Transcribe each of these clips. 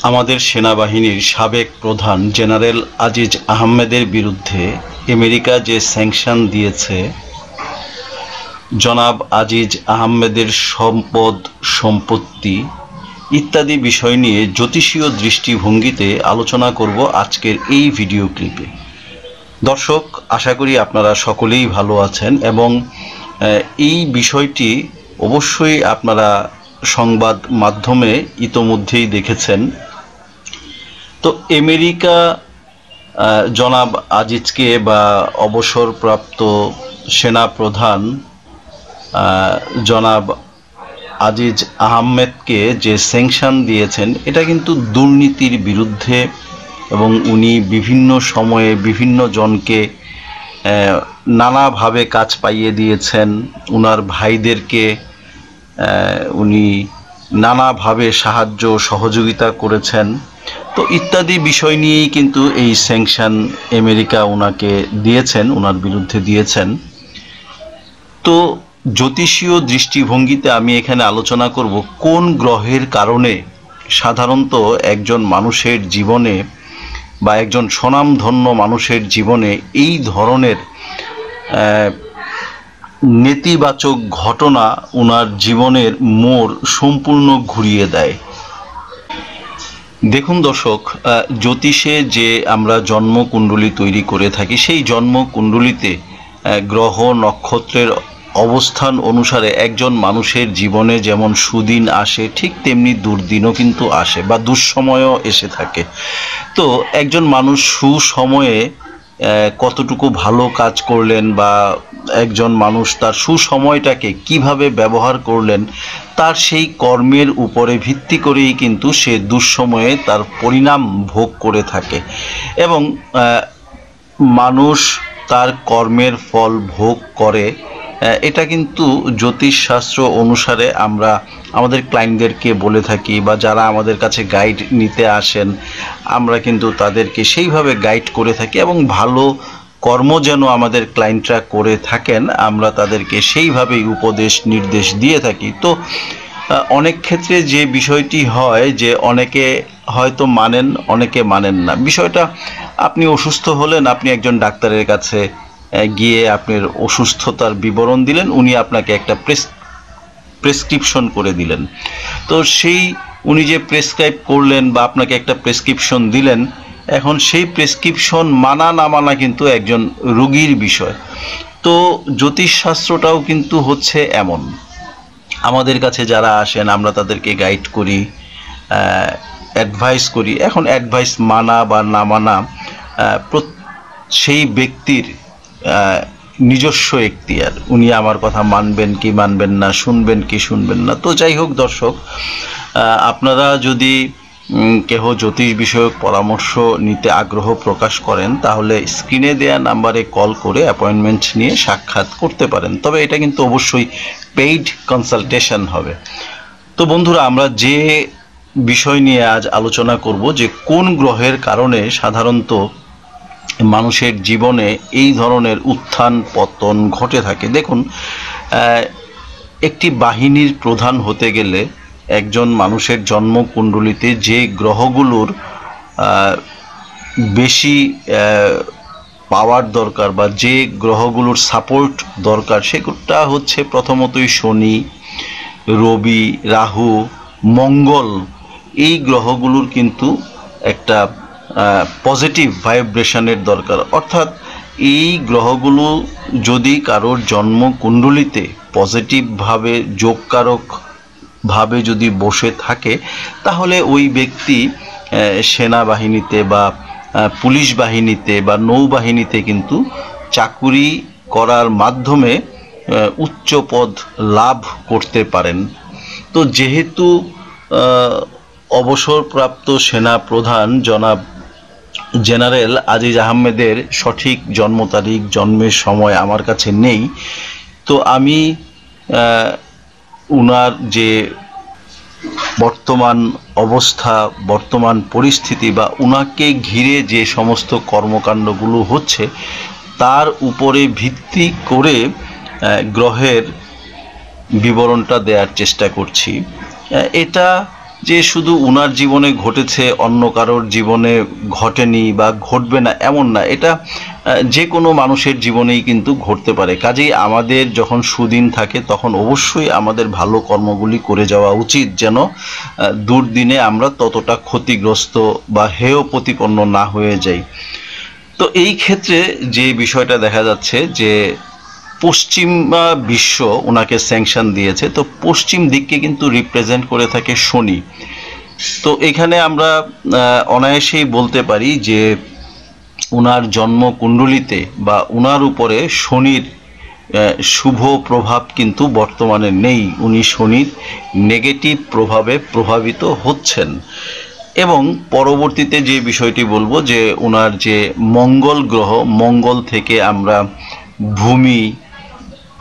আমাদের সেনাবাহিনীর সাবেক প্রধান জেনারেল আজিজ আহমেদের বিরুদ্ধে আমেরিকা যে স্যাংশন দিয়েছে, জনাব আজিজ আহমেদের সম্পদ সম্পত্তি ইত্যাদি বিষয় নিয়ে জ্যোতিষীয় দৃষ্টিভঙ্গিতে আলোচনা করব আজকের এই ভিডিও ক্লিপে। দর্শক, আশা করি আপনারা সকলেই ভালো আছেন এবং এই বিষয়টি অবশ্যই আপনারা সংবাদ মাধ্যমে ইতোমধ্যেই দেখেছেন। তো আমেরিকা জনাব আজিজকে বা অবসরপ্রাপ্ত সেনা প্রধান জনাব আজিজ আহমেদকে যে স্যাংশন দিয়েছেন, এটা কিন্তু দুর্নীতির বিরুদ্ধে এবং উনি বিভিন্ন সময়ে বিভিন্ন জনকে নানাভাবে কাজ পাইয়ে দিয়েছেন। উনার ভাইদেরকে উনি নানাভাবে সাহায্য সহযোগিতা করেছেন। তো ইত্যাদি বিষয় নিয়েই কিন্তু এই স্যাংশন আমেরিকা ওনাকে দিয়েছেন, ওনার বিরুদ্ধে দিয়েছেন। তো জ্যোতিষীয় দৃষ্টিভঙ্গিতে আমি এখানে আলোচনা করব কোন গ্রহের কারণে সাধারণত একজন মানুষের জীবনে বা একজন স্বনামধন্য মানুষের জীবনে এই ধরনের নেতিবাচক ঘটনা ওনার জীবনের মোড় সম্পূর্ণ ঘুরিয়ে দেয়। দেখুন দর্শক, জ্যোতিষে যে আমরা জন্মকুণ্ডলী তৈরি করে থাকি, সেই জন্মকুণ্ডলিতে গ্রহ নক্ষত্রের অবস্থান অনুসারে একজন মানুষের জীবনে যেমন সুদিন আসে, ঠিক তেমনি দুর্দিনও কিন্তু আসে বা দুঃসময়ও এসে থাকে। তো একজন মানুষ সুসময়ে কতটুকু ভালো কাজ করলেন বা একজন মানুষ তার সুসময়টাকে কিভাবে ব্যবহার করলেন, তার সেই কর্মের উপরে ভিত্তি করেই কিন্তু সে দুঃসময়ে তার পরিণাম ভোগ করে থাকে এবং মানুষ তার কর্মের ফল ভোগ করে। এটা কিন্তু জ্যোতিষশাস্ত্র অনুসারে আমরা আমাদের ক্লায়েন্টদেরকে বলে থাকি বা যারা আমাদের কাছে গাইড নিতে আসেন, আমরা কিন্তু তাদেরকে সেইভাবে গাইড করে থাকি এবং ভালো কর্ম যেন আমাদের ক্লায়েন্টরা করে থাকেন, আমরা তাদেরকে সেইভাবেই উপদেশ নির্দেশ দিয়ে থাকি। তো অনেক ক্ষেত্রে যে বিষয়টি হয় যে অনেকে হয়তো মানেন, অনেকে মানেন না। বিষয়টা, আপনি অসুস্থ হলেন, আপনি একজন ডাক্তারের কাছে গিয়ে আপনার অসুস্থতার বিবরণ দিলেন, উনি আপনাকে একটা প্রেসক্রিপশন করে দিলেন। তো সেই উনি যে প্রেসক্রাইব করলেন বা আপনাকে একটা প্রেসক্রিপশন দিলেন, এখন সেই প্রেসক্রিপশন মানা না মানা কিন্তু একজন রোগীর বিষয়। তো জ্যোতিষশাস্ত্রটাও কিন্তু হচ্ছে এমন। আমাদের কাছে যারা আসেন আমরা তাদেরকে গাইড করি, অ্যাডভাইস করি। এখন অ্যাডভাইস মানা বা না মানা সেই ব্যক্তির নিজস্ব এখতিয়ার, উনি আমার কথা মানবেন কি মানবেন না, শুনবেন কি শুনবেন না। তো যাই হোক দর্শক, আপনারা যদি কেহ জ্যোতিষ বিষয়ক পরামর্শ নিতে আগ্রহ প্রকাশ করেন, তাহলে স্ক্রিনে দেয়া নাম্বারে কল করে অ্যাপয়েন্টমেন্ট নিয়ে সাক্ষাৎ করতে পারেন। তবে এটা কিন্তু অবশ্যই পেইড কনসালটেশন হবে। তো বন্ধুরা, আমরা যে বিষয় নিয়ে আজ আলোচনা করব যে কোন গ্রহের কারণে সাধারণত মানুষের জীবনে এই ধরনের উত্থান পতন ঘটে থাকে। দেখুন, একটি বাহিনীর প্রধান হতে গেলে একজন মানুষের জন্মকুণ্ডলিতে যে গ্রহগুলোর বেশি পাওয়ার দরকার বা যে গ্রহগুলোর সাপোর্ট দরকার, সেগুলোটা হচ্ছে প্রথমতই শনি, রবি, রাহু, মঙ্গল। এই গ্রহগুলোর কিন্তু একটা পজিটিভ ভাইব্রেশনের দরকার। অর্থাৎ এই গ্রহগুলো যদি কারোর জন্মকুণ্ডলিতে পজিটিভভাবে যোগকারকভাবে যদি বসে থাকে, তাহলে ওই ব্যক্তি সেনাবাহিনীতে বা পুলিশ বাহিনীতে বা নৌবাহিনীতে কিন্তু চাকুরি করার মাধ্যমে উচ্চ পদ লাভ করতে পারেন। তো যেহেতু অবসরপ্রাপ্ত সেনা প্রধান জনাব জেনারেল আজিজ আহমেদের সঠিক জন্ম তারিখ, জন্মের সময় আমার কাছে নেই, তো আমি উনার যে বর্তমান অবস্থা, বর্তমান পরিস্থিতি বা উনাকে ঘিরে যে সমস্ত কর্মকাণ্ডগুলো হচ্ছে, তার উপরে ভিত্তি করে গ্রহের বিবরণটা দেওয়ার চেষ্টা করছি। এটা যে শুধু উনার জীবনে ঘটেছে, অন্য কারোর জীবনে ঘটেনি বা ঘটবে না এমন না, এটা যে কোনো মানুষের জীবনেই কিন্তু ঘটতে পারে। কাজেই আমাদের যখন সুদিন থাকে তখন অবশ্যই আমাদের ভালো কর্মগুলি করে যাওয়া উচিত, যেন দুর্দিনে আমরা ততটা ক্ষতিগ্রস্ত বা হেয় প্রতিপন্ন না হয়ে যাই। তো এই ক্ষেত্রে যে বিষয়টা দেখা যাচ্ছে যে পশ্চিমা বিশ্ব ওনাকে স্যাংশন দিয়েছে, তো পশ্চিম দিককে কিন্তু রিপ্রেজেন্ট করে থাকে শনি। তো এখানে আমরা অনায়াসেই বলতে পারি যে উনার জন্মকুণ্ডলিতে বা উনার উপরে শনির শুভ প্রভাব কিন্তু বর্তমানে নেই। উনি শনির নেগেটিভ প্রভাবে প্রভাবিত হচ্ছেন। এবং পরবর্তীতে যে বিষয়টি বলবো যে ওনার যে মঙ্গল গ্রহ, মঙ্গল থেকে আমরা ভূমি,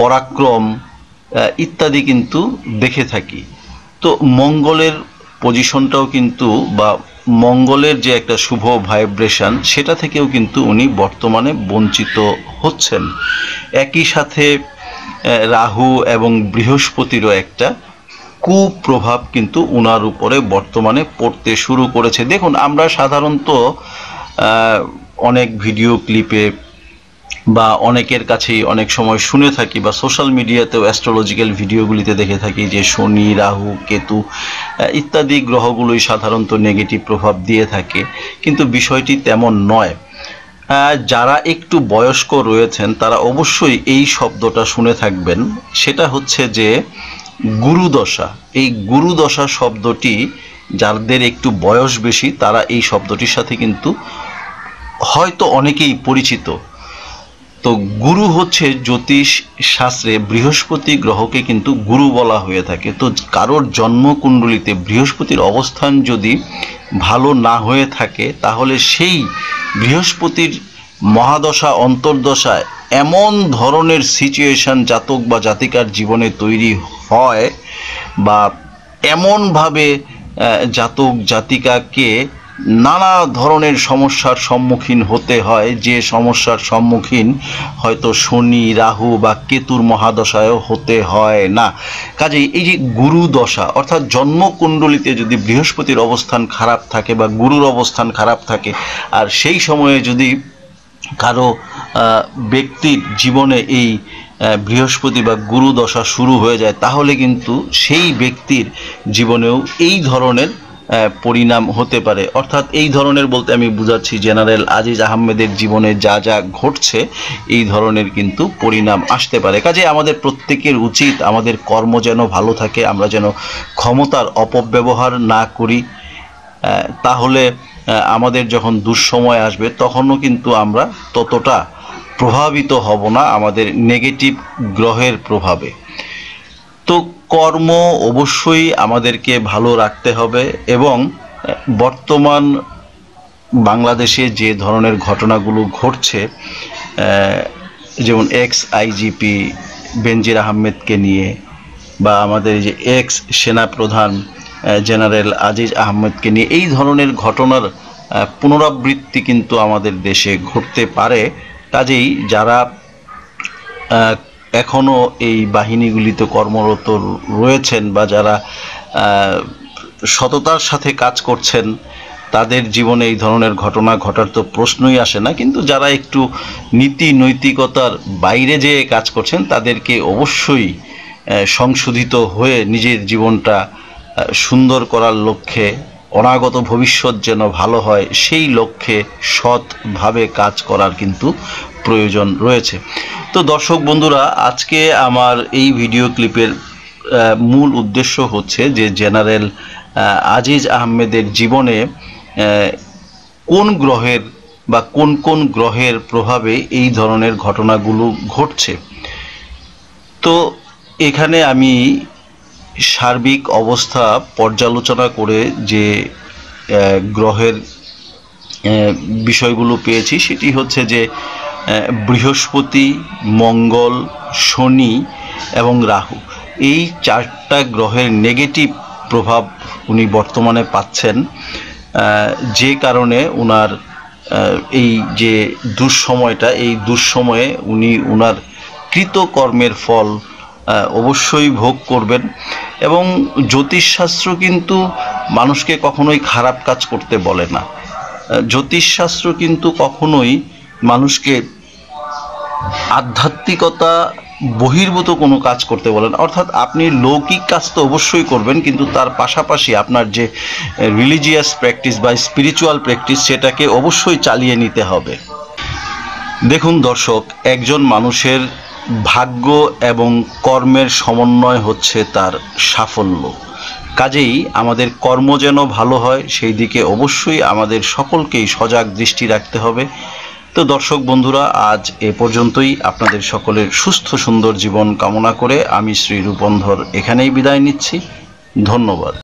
পরাক্রম ইত্যাদি কিন্তু দেখে থাকি। তো মঙ্গলের পজিশনটাও কিন্তু বা মঙ্গলের যে একটা শুভ ভাইব্রেশন, সেটা থেকেও কিন্তু উনি বর্তমানে বঞ্চিত হচ্ছেন। একই সাথে রাহু এবং বৃহস্পতিরও একটা কুপ্রভাব কিন্তু উনার উপরে বর্তমানে পড়তে শুরু করেছে। দেখুন, আমরা সাধারণত অনেক ভিডিও ক্লিপে বা অনেকের কাছেই অনেক সময় শুনে থাকি বা সোশ্যাল মিডিয়াতেও অ্যাস্ট্রোলজিক্যাল ভিডিওগুলিতে দেখে থাকি যে শনি, রাহু, কেতু ইত্যাদি গ্রহগুলোই সাধারণত নেগেটিভ প্রভাব দিয়ে থাকে, কিন্তু বিষয়টি তেমন নয়। যারা একটু বয়স্ক রয়েছেন তারা অবশ্যই এই শব্দটা শুনে থাকবেন, সেটা হচ্ছে যে গুরুদশা। এই গুরুদশা শব্দটি যাদের একটু বয়স বেশি তারা এই শব্দটির সাথে কিন্তু হয়তো অনেকেই পরিচিত। তো গুরু হচ্ছে জ্যোতিষ শাস্ত্রে বৃহস্পতি গ্রহকে কিন্তু গুরু বলা হয়ে থাকে। তো কারোর জন্মকুণ্ডলিতে বৃহস্পতির অবস্থান যদি ভালো না হয়ে থাকে তাহলে সেই বৃহস্পতির মহাদশা অন্তর্দশায় এমন ধরনের সিচুয়েশন জাতক বা জাতিকার জীবনে তৈরি হয় বা এমনভাবে জাতক জাতিকাকে নানা ধরনের সমস্যার সম্মুখীন হতে হয়, যে সমস্যার সম্মুখীন হয়তো শনি, রাহু বা কেতুর মহাদশায়ও হতে হয় না। কাজেই এই যে গুরু দশা, অর্থাৎ জন্মকুণ্ডলিতে যদি বৃহস্পতির অবস্থান খারাপ থাকে বা গুরুর অবস্থান খারাপ থাকে, আর সেই সময়ে যদি কারো ব্যক্তির জীবনে এই বৃহস্পতি বা গুরু দশা শুরু হয়ে যায়, তাহলে কিন্তু সেই ব্যক্তির জীবনেও এই ধরনের পরিণাম হতে পারে। অর্থাৎ এই ধরনের বলতে আমি বুঝাচ্ছি জেনারেল আজিজ আহমেদের জীবনে যা যা ঘটছে এই ধরনের কিন্তু পরিণাম আসতে পারে। কাজে আমাদের প্রত্যেকের উচিত আমাদের কর্ম যেন ভালো থাকে, আমরা যেন ক্ষমতার অপব্যবহার না করি, তাহলে আমাদের যখন দুঃসময় আসবে তখনও কিন্তু আমরা ততটা প্রভাবিত হব না আমাদের নেগেটিভ গ্রহের প্রভাবে। তো কর্ম অবশ্যই আমাদেরকে ভালো রাখতে হবে এবং বর্তমান বাংলাদেশে যে ধরনের ঘটনাগুলো ঘটছে, যেমন এক্স আইজিপি বেনজির আহমেদকে নিয়ে বা আমাদের যে এক্স সেনাপ্রধান জেনারেল আজিজ আহমেদকে নিয়ে, এই ধরনের ঘটনার পুনরাবৃত্তি কিন্তু আমাদের দেশে ঘটতে পারে। কাজেই যারা এখনও এই বাহিনীগুলিতে কর্মরত রয়েছেন বা যারা সততার সাথে কাজ করছেন, তাদের জীবনে এই ধরনের ঘটনা ঘটার তো প্রশ্নই আসে না। কিন্তু যারা একটু নীতি নৈতিকতার বাইরে যেয়ে কাজ করছেন তাদেরকে অবশ্যই সংশোধিত হয়ে নিজের জীবনটা সুন্দর করার লক্ষ্যে, অনাগত ভবিষ্যৎ যেন ভালো হয় সেই লক্ষ্যে সৎভাবে কাজ করার কিন্তু প্রয়োজন রয়েছে। তো দর্শক বন্ধুরা, আজকে আমার এই ভিডিও ক্লিপের মূল উদ্দেশ্য হচ্ছে যে জেনারেল আজিজ আহমেদের জীবনে কোন গ্রহের বা কোন কোন গ্রহের প্রভাবে এই ধরনের ঘটনাগুলো ঘটছে। তো এখানে আমি সার্বিক অবস্থা পর্যালোচনা করে যে গ্রহের বিষয়গুলো পেয়েছি সেটি হচ্ছে যে বৃহস্পতি, মঙ্গল, শনি এবং রাহু, এই চারটা গ্রহের নেগেটিভ প্রভাব উনি বর্তমানে পাচ্ছেন, যে কারণে উনার এই যে দুঃসময়টা, এই দুঃসময়ে উনি উনার কৃতকর্মের ফল অবশ্যই ভোগ করবেন। এবং জ্যোতিষশাস্ত্র কিন্তু মানুষকে কখনোই খারাপ কাজ করতে বলে না। জ্যোতিষশাস্ত্র কিন্তু কখনোই মানুষকে আধ্যাত্মিকতা বহির্ভূত কোনো কাজ করতে বলেন। অর্থাৎ আপনি লৌকিক কাজ তো অবশ্যই করবেন, কিন্তু তার পাশাপাশি আপনার যে রিলিজিয়াস প্র্যাকটিস বা স্পিরিচুয়াল প্র্যাকটিস সেটাকে অবশ্যই চালিয়ে নিতে হবে। দেখুন দর্শক, একজন মানুষের ভাগ্য এবং কর্মের সমন্বয় হচ্ছে তার সাফল্য। কাজেই আমাদের কর্ম যেন ভালো হয় সেই দিকে অবশ্যই আমাদের সকলকেই সজাগ দৃষ্টি রাখতে হবে। তো দর্শক বন্ধুরা, আজ এ পর্যন্তই। আপনাদের সকলের সুস্থ সুন্দর জীবন কামনা করে আমি শ্রী রূপন্ধর এখানেই বিদায় নিচ্ছি। ধন্যবাদ।